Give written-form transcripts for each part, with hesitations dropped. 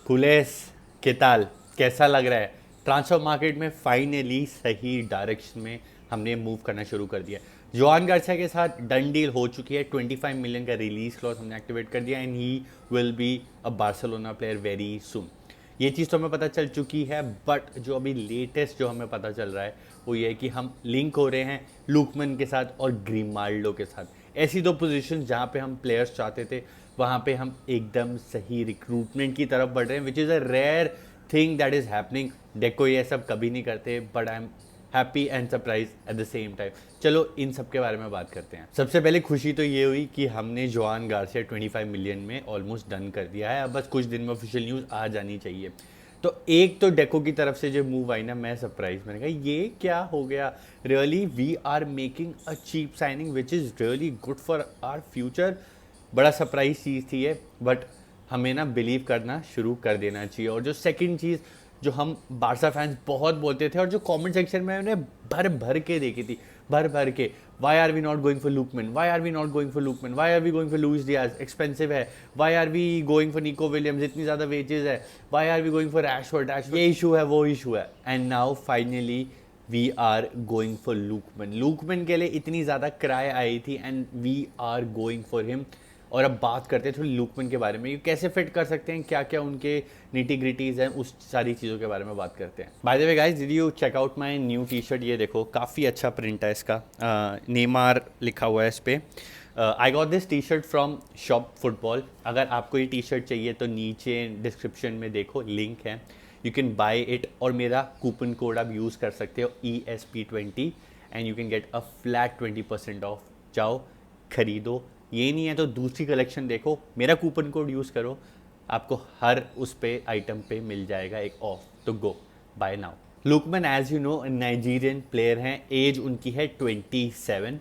कुलेस केताल कैसा लग रहा है? ट्रांसफर मार्केट में फाइनली सही डायरेक्शन में हमने मूव करना शुरू कर दिया। जोआन गार्सिया के साथ डन डील हो चुकी है। 25 मिलियन का रिलीज क्लॉज हमने एक्टिवेट कर दिया and he will be a Barcelona player very soon. ये चीज़ तो हमें पता चल चुकी है, बट जो अभी लेटेस्ट जो हमें पता चल रहा है वो ये है कि हम लिंक हो रहे हैं लुकमन के साथ और ग्रीमाल्डो के साथ। ऐसी दो पोजीशन जहाँ पे हम प्लेयर्स चाहते थे वहाँ पे हम एकदम सही रिक्रूटमेंट की तरफ बढ़ रहे हैं, which is a rare thing that is happening. डेको ये सब कभी नहीं करते, but I am happy and surprise at the same time. चलो इन सब के बारे में बात करते हैं। सबसे पहले खुशी तो ये हुई कि हमने जोआन गार्सिया 25 मिलियन में ऑलमोस्ट डन कर दिया है। अब बस कुछ दिन में ऑफिशियल न्यूज़ आ जानी चाहिए। तो एक तो डेको की तरफ से जो मूव आई ना, मैं सरप्राइज, मैंने कहा ये क्या हो गया। Really we are making a cheap signing which is really good for our future. बड़ा सरप्राइज चीज़ थी ये, बट हमें ना बिलीव करना शुरू कर देना चाहिए। और जो सेकंड चीज़ जो हम बारसा फैंस बहुत बोलते थे और जो कमेंट सेक्शन में मैंने भर भर के देखी थी, भर भर के, why are we not going for Lookman, why are we not going for Lookman, why are we going for Luis Diaz, expensive है, why are we going for Nico Williams, इतनी ज़्यादा वेजेस है, why are we going for Rashford, ये issue है वो issue है। And now finally we are going for Lookman. Lookman के लिए इतनी ज़्यादा किराए आई थी and we are going for him. और अब बात करते हैं थोड़ी लुकमैन के बारे में, ये कैसे फिट कर सकते हैं, क्या क्या उनके निटी ग्रिटीज़ हैं, उस सारी चीज़ों के बारे में बात करते हैं। By the way guys, did you check out my new T shirt? ये देखो काफ़ी अच्छा प्रिंट है इसका, नेमार लिखा हुआ है इस पर। I got this T shirt from shop football. अगर आपको ये टी शर्ट चाहिए तो नीचे डिस्क्रिप्शन में देखो लिंक है, यू कैन बाई इट। और मेरा कूपन कोड आप यूज़ कर सकते हो ESP20 and you can get a flat 20% of. जाओ खरीदो। ये नहीं है तो दूसरी कलेक्शन देखो, मेरा कूपन कोड यूज़ करो, आपको हर उस पे आइटम पे मिल जाएगा एक ऑफ। तो go by now. Lookman as you know Nigerian player हैं, एज उनकी है 27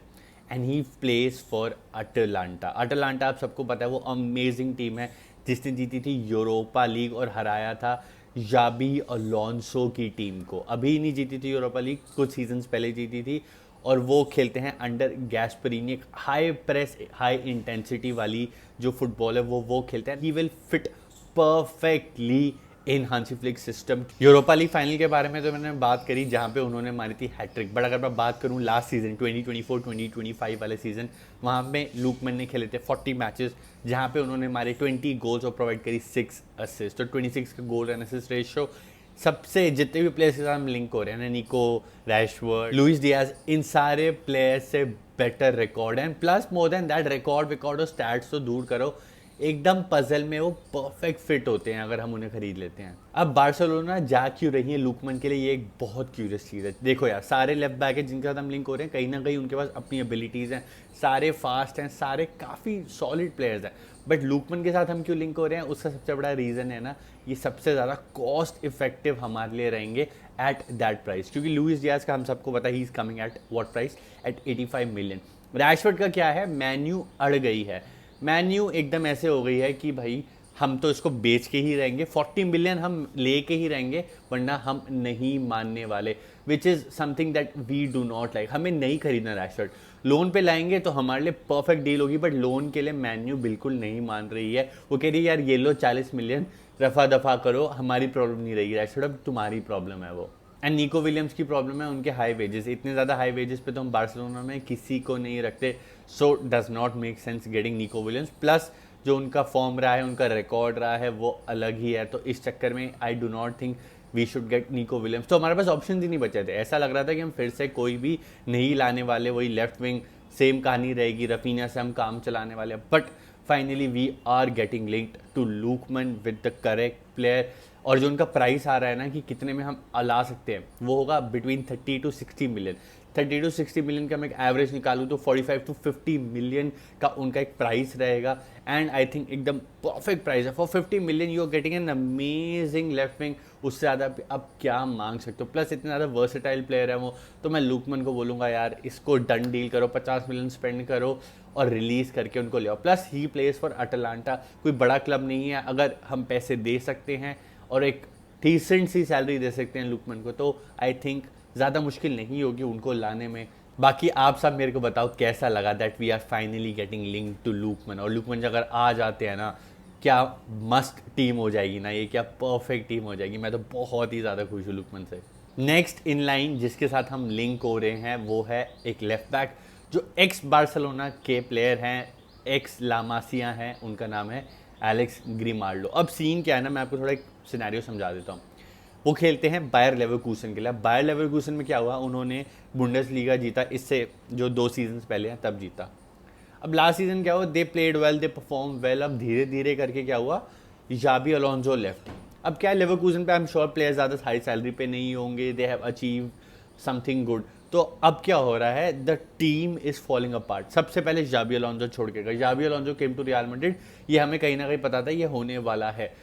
and he plays for Atalanta. Atalanta आप सबको पता है वो अमेजिंग टीम है जिसने जीती थी यूरोपा लीग और हराया था जाबी अलोंसो की टीम को। अभी नहीं जीती थी यूरोपा लीग, कुछ सीजन्स पहले जीती थी। और वो खेलते हैं अंडर गैस्परीनी, एक हाई प्रेस हाई इंटेंसिटी वाली जो फुटबॉल है वो खेलते हैं। He will fit perfectly in Hansi Flick system. Europa league final के बारे में तो मैंने बात करी जहाँ पे उन्होंने मारी थी हैट्रिक, बट अगर मैं बात करूँ लास्ट सीजन 2024-2025 वाले सीजन, वहाँ पे लुकमैन ने खेले थे 40 मैचेस जहाँ पे उन्होंने मारे 20 गोल्स और प्रोवाइड करी 6 असिस्ट। तो 26 का गोल एंड असिस्ट रेशियो सबसे जितने भी प्लेयर्स के साथ हम लिंक हो रहे हैं ना, निको, रैशवर्ड, लुइस डियाज, इन सारे प्लेयर्स से बेटर रिकॉर्ड है। Plus more than that record और स्टैट्स तो दूर करो, एकदम पजल में वो परफेक्ट फिट होते हैं अगर हम उन्हें खरीद लेते हैं। अब बार्सिलोना जा क्यों रही है लुकमैन के लिए, ये एक बहुत क्यूरियस चीज़ है। देखो यार, सारे लेफ्ट बैक है जिनके साथ हम लिंक हो रहे हैं, कहीं ना कहीं उनके पास अपनी एबिलिटीज़ हैं, सारे फास्ट हैं, सारे काफ़ी सॉलिड प्लेयर्स हैं। बट लुकमैन के साथ हम क्यों लिंक हो रहे हैं, उसका सबसे बड़ा रीज़न है ना, ये सबसे ज़्यादा कॉस्ट इफेक्टिव हमारे लिए रहेंगे एट दैट प्राइस। क्योंकि लुइस डियाज का हम सबको पता है ही is coming at what price, at 85 million. Rashford का क्या है, मैन्यू अड़ गई है। मैन्यू एकदम ऐसे हो गई है कि भाई हम तो इसको बेच के ही रहेंगे, 40 मिलियन हम ले के ही रहेंगे, वरना हम नहीं मानने वाले, which is something that we do not like. हमें नहीं खरीदना रैशफोर्ड, लोन पे लाएंगे तो हमारे लिए परफेक्ट डील होगी, बट लोन के लिए मैन्यू बिल्कुल नहीं मान रही है। वो कह रही है यार ये लो 40 मिलियन, रफा दफा करो, हमारी प्रॉब्लम नहीं रहेगी रैशफोर्ड, अब तुम्हारी प्रॉब्लम है वो। एंड निको विलियम्स की प्रॉब्लम है उनके हाई वेजेस, इतने ज़्यादा हाई वेजेस पे तो हम बार्सिलोना में किसी को नहीं रखते। So does not make sense getting Nico Williams. Plus जो उनका फॉर्म रहा है, उनका रिकॉर्ड रहा है, वो अलग ही है। तो इस चक्कर में I do not think we should get Nico Williams. तो हमारे पास ऑप्शन ही नहीं बचे थे, ऐसा लग रहा था कि हम फिर से कोई भी नहीं लाने वाले, वही लेफ्ट विंग सेम कहानी रहेगी, रफीना से हम काम चलाने वाले। But finally we are getting linked to Lookman with the correct player. और जो उनका प्राइस आ रहा है ना कि कितने में हम ला सकते हैं, वो होगा between 30 to 60 million. 30 to 60 million का मैं एक एवरेज निकालूँ तो 45 to 50 मिलियन का उनका एक प्राइस रहेगा। एंड आई थिंक एकदम परफेक्ट प्राइस है। For 50 million you are getting an amazing left wing, उससे ज़्यादा आप क्या मांग सकते हो। प्लस इतने ज़्यादा वर्सेटाइल प्लेयर है वो, तो मैं लुकमैन को बोलूँगा यार इसको डन डील करो, 50 मिलियन स्पेंड करो और रिलीज़ करके उनको ले आओ। Plus he place for Atlanta, कोई बड़ा क्लब नहीं है, अगर हम पैसे दे सकते हैं और एक डिसेंट सी सैलरी दे सकते हैं लुकमैन को, तो आई थिंक ज़्यादा मुश्किल नहीं होगी उनको लाने में। बाकी आप सब मेरे को बताओ कैसा लगा that we are finally getting link to Lookman. और लुकमैन अगर आ जाते हैं ना, क्या मस्त टीम हो जाएगी ना ये, क्या परफेक्ट टीम हो जाएगी। मैं तो बहुत ही ज़्यादा खुश हूँ लुकमन से। नेक्स्ट इन लाइन जिसके साथ हम लिंक हो रहे हैं वो है एक लेफ्ट बैक जो एक्स बार्सिलोना के प्लेयर हैं, एक्स लामासिया हैं, उनका नाम है एलेक्स ग्रिमाल्डो। अब सीन क्या है ना, मैं आपको थोड़ा एक सिनेरियो समझा देता हूँ। वो खेलते हैं बायर लेवरकूसन के लिए। बायर लेवरकूसन में क्या हुआ, उन्होंने बुंडेसलीगा जीता, इससे जो 2 सीजन पहले हैं तब जीता। अब लास्ट सीजन क्या हुआ, they played well, they perform well. अब धीरे धीरे करके क्या हुआ, जाबी अलोंजो लेफ्ट। अब क्या है, लेवरकूजन पे आई एम श्योर प्लेयर ज़्यादा हाई सैलरी पे नहीं होंगे, they have achieve something good. तो अब क्या हो रहा है, the team is falling apart. सबसे पहले जाबी अलोंजो छोड़ के गए, Xabi Alonso came to Real Madrid, ये हमें कहीं ना कहीं पता था ये होने वाला है।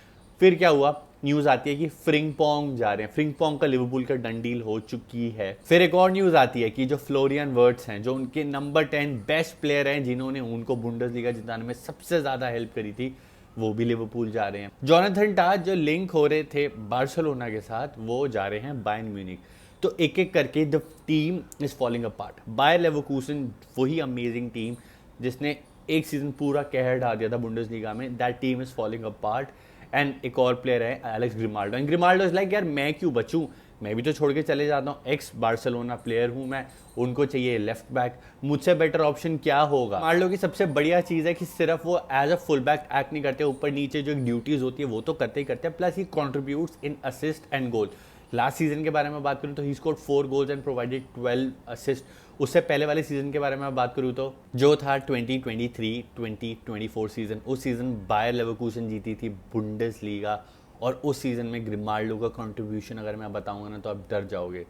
फिर क्या हुआ, न्यूज आती है कि फ्रिंगपोंग जा रहे हैं, फ्रिंगपोंग का लिवरपूल का डन डील हो चुकी है। फिर एक और न्यूज आती है कि जो फ्लोरियन वर्ड्स हैं, जो उनके नंबर 10 बेस्ट प्लेयर हैं, जिन्होंने उनको बुंडेसलीगा जिताने में सबसे ज्यादा हेल्प करी थी, वो भी लिवरपूल जा रहे हैं। जोनाथन टाह जो लिंक हो रहे थे बार्सिलोना के साथ, वो जा रहे हैं बायर्न म्यूनिख। तो एक एक करके the team is falling apart. Bayer Leverkusen वही अमेजिंग टीम जिसने एक सीजन पूरा कहर ढा दिया था बुंडेसलीगा में, that team is falling apart. And एक और प्लेयर है Alex Grimaldo, and Grimaldo is like यार मैं क्यों बचूं, मैं भी तो छोड़ के चले जाता हूँ, एक्स बार्सिलोना प्लेयर हूँ मैं, उनको चाहिए लेफ्ट बैक, मुझसे बेटर ऑप्शन क्या होगा। ग्रिमाल्डो की सबसे बढ़िया चीज़ है कि सिर्फ वो as a full back act नहीं करते, ऊपर नीचे जो ड्यूटीज होती है वो तो करते ही करते हैं, plus he contributes in assist and goal. Last season के बारे में बात करूँ तो he scored 4 goals and provided 12 assist. उससे पहले वाले सीजन के बारे में बात करूँ तो जो था 2023-2024 सीजन, उस सीजन बायर लेवरकूसन जीती थी बुंडेसलीगा, और उस सीजन में ग्रिमाल्डो का कंट्रीब्यूशन अगर मैं बताऊंगा ना तो आप डर जाओगे।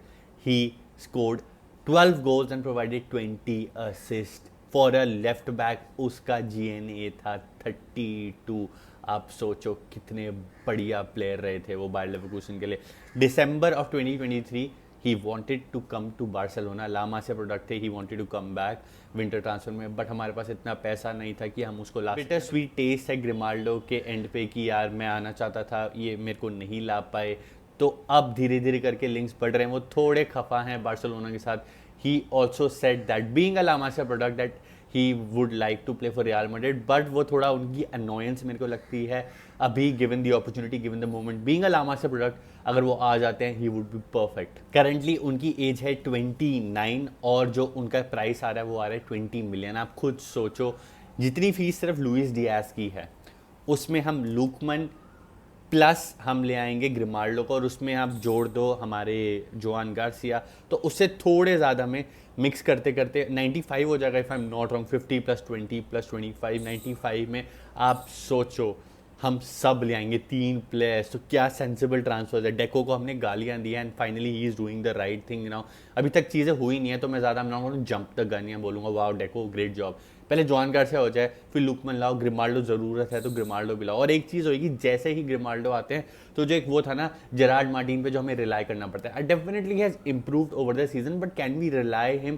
He scored 12 goals and provided 20 assist for a left back. उसका जीएनए था 32। आप सोचो कितने बढ़िया प्लेयर रहे थे वो बायर लेवरकूसन के लिए। December of 2023 he wanted to come to Barcelona, लामा से प्रोडक्ट थे, he wanted to come back winter transfer में, बट हमारे पास इतना पैसा नहीं था कि हम उसको ला। बिटर स्वीट टेस्ट है ग्रिमाल्डो के एंड पे कि यार मैं आना चाहता था, ये मेरे को नहीं ला पाए। तो अब धीरे धीरे करके लिंक्स बढ़ रहे हैं, वो थोड़े खफा हैं बार्सिलोना के साथ। He also said that being a La Masia product that he would like to play for Real Madrid, but वो थोड़ा उनकी अनोयंस मेरे को लगती है अभी, given the opportunity, given the moment, being a La Masia product, अगर वो आ जाते हैं he would be perfect. Currently उनकी एज है 29 और जो उनका प्राइस आ रहा है वो आ रहा है 20 मिलियन। आप खुद सोचो, जितनी फीस सिर्फ लुइस डियाज की है, उसमें हम लुकमन प्लस हम ले आएंगे ग्रिमाल्डो को, और उसमें आप जोड़ दो हमारे जोआन गार्सिया, तो उससे थोड़े ज़्यादा में मिक्स करते करते 95 हो जाएगा, if I am not wrong. 50 + 20 + 25 95 में आप सोचो हम सब ले आएंगे 3 प्लेयर्स, तो क्या सेंसिबल ट्रांसफर है। डेको को हमने गालियां दी and finally he is doing the right thing now. अभी तक चीज़ें हुई नहीं है तो मैं ज़्यादा ना जंप द गन या बोलूँगा वाओ डेको ग्रेट जॉब। पहले जॉन गार्सिया हो जाए, फिर लुकमन लाओ, ग्रिमाल्डो ज़रूरत है तो ग्रिमाल्डो भी लाओ। और एक चीज़ होगी, जैसे ही ग्रिमाल्डो आते हैं तो जो एक वो था ना जेरार्ड मार्टिन पे जो हमें रिलाई करना पड़ता है, definitely has improved over the season, but can we rely him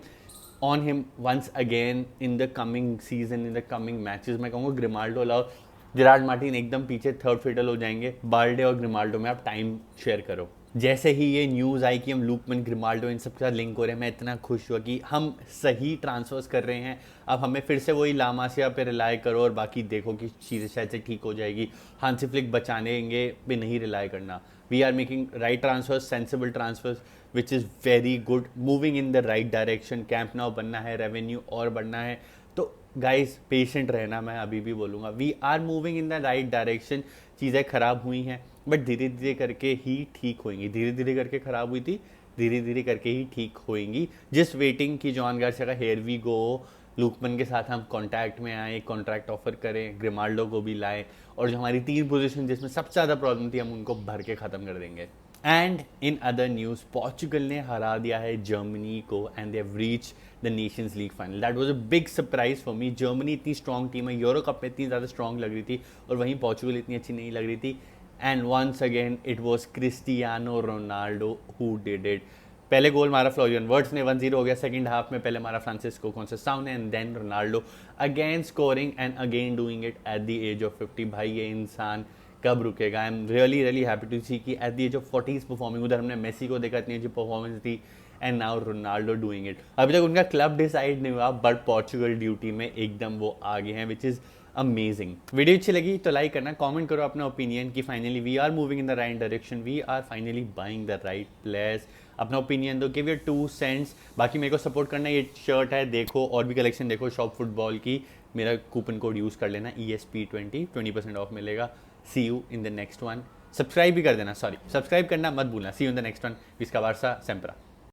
on him once again in the coming season, in the coming matches. मैं कहूँगा ग्रिमाल्डो लाओ, जेरार्ड मार्टिन एकदम पीछे थर्ड फिडल हो जाएंगे, बाल्डे और ग्रिमाल्डो में आप टाइम शेयर करो। जैसे ही ये न्यूज़ आई कि हम लुकमन ग्रिमाल्डो इन सब के साथ लिंक हो रहे हैं, मैं इतना खुश हुआ कि हम सही ट्रांसफर्स कर रहे हैं। अब हमें फिर से वही लामासिया पे रिलाई करो और बाकी देखो कि चीज़ें शायद से ठीक हो जाएगी। हांसी फ्लिक बचानेंगे पे नहीं रिलाई करना। We are making right transfers, sensible transfers, which is very good, moving in the right direction. Camp now बनना है, रेवेन्यू और बढ़ना है, तो गाइज पेशेंट रहना, मैं अभी भी बोलूँगा। We are moving in the right direction. चीज़ें खराब हुई हैं बट धीरे धीरे करके ही ठीक होएंगी। धीरे धीरे करके खराब हुई थी, धीरे धीरे करके ही ठीक होएंगी। जिस वेटिंग की जॉन गार्सिया का हेयर वी गो, लुकमन के साथ हम कॉन्टैक्ट में आए, कॉन्ट्रैक्ट ऑफर करें, ग्रिमाल्डो को भी लाएं, और जो हमारी 3 पोजीशन जिसमें सबसे ज़्यादा प्रॉब्लम थी हम उनको भर के ख़त्म कर देंगे। And in other news, Portugal ने हरा दिया है जर्मनी को and they have reach the Nations league final. That was a big surprise for me. Germany इतनी स्ट्रॉन्ग टीम है, यूरो कप में इतनी ज़्यादा स्ट्रॉन्ग लग रही थी, और वहीं पोर्चुगल इतनी अच्छी नहीं लग रही थी। And once again it was Cristiano Ronaldo who did it. पहले गोल मारा फ्लोरियन वर्ड्स ने, 1-0 हो गया। सेकंड हाफ में पहले मारा फ्रांसिस्को कॉन्सेसाओ ने, and then Ronaldo again scoring and again doing it at the age of 50। भाई ये इंसान कब रुकेगा? I am really really happy to see कि at the age of 40 is performing. उधर हमने मेसी को देखा, इतनी अच्छी परफॉर्मेंस थी, and now Ronaldo doing it. अभी तक उनका क्लब डिसाइड नहीं हुआ, बट पोर्चुगल ड्यूटी में एकदम वो आगे हैं, विच इज़ अमेजिंग। वीडियो अच्छी लगी तो लाइक करना, कमेंट करो अपना ओपिनियन कि finally we are moving in the right direction, we are finally buying the right players. अपना ओपिनियन दो, गिव योर 2 सेंट्स। बाकी मेरे को सपोर्ट करना, ये शर्ट है देखो, और भी कलेक्शन देखो शॉप फुटबॉल की। मेरा कूपन कोड यूज़ कर लेना ESP20, 20% ऑफ मिलेगा। See you in the next one. Subscribe भी कर देना, सॉरी सब्सक्राइब करना मत भूलना। See you in the next one. इसका वारसा सेम्परा।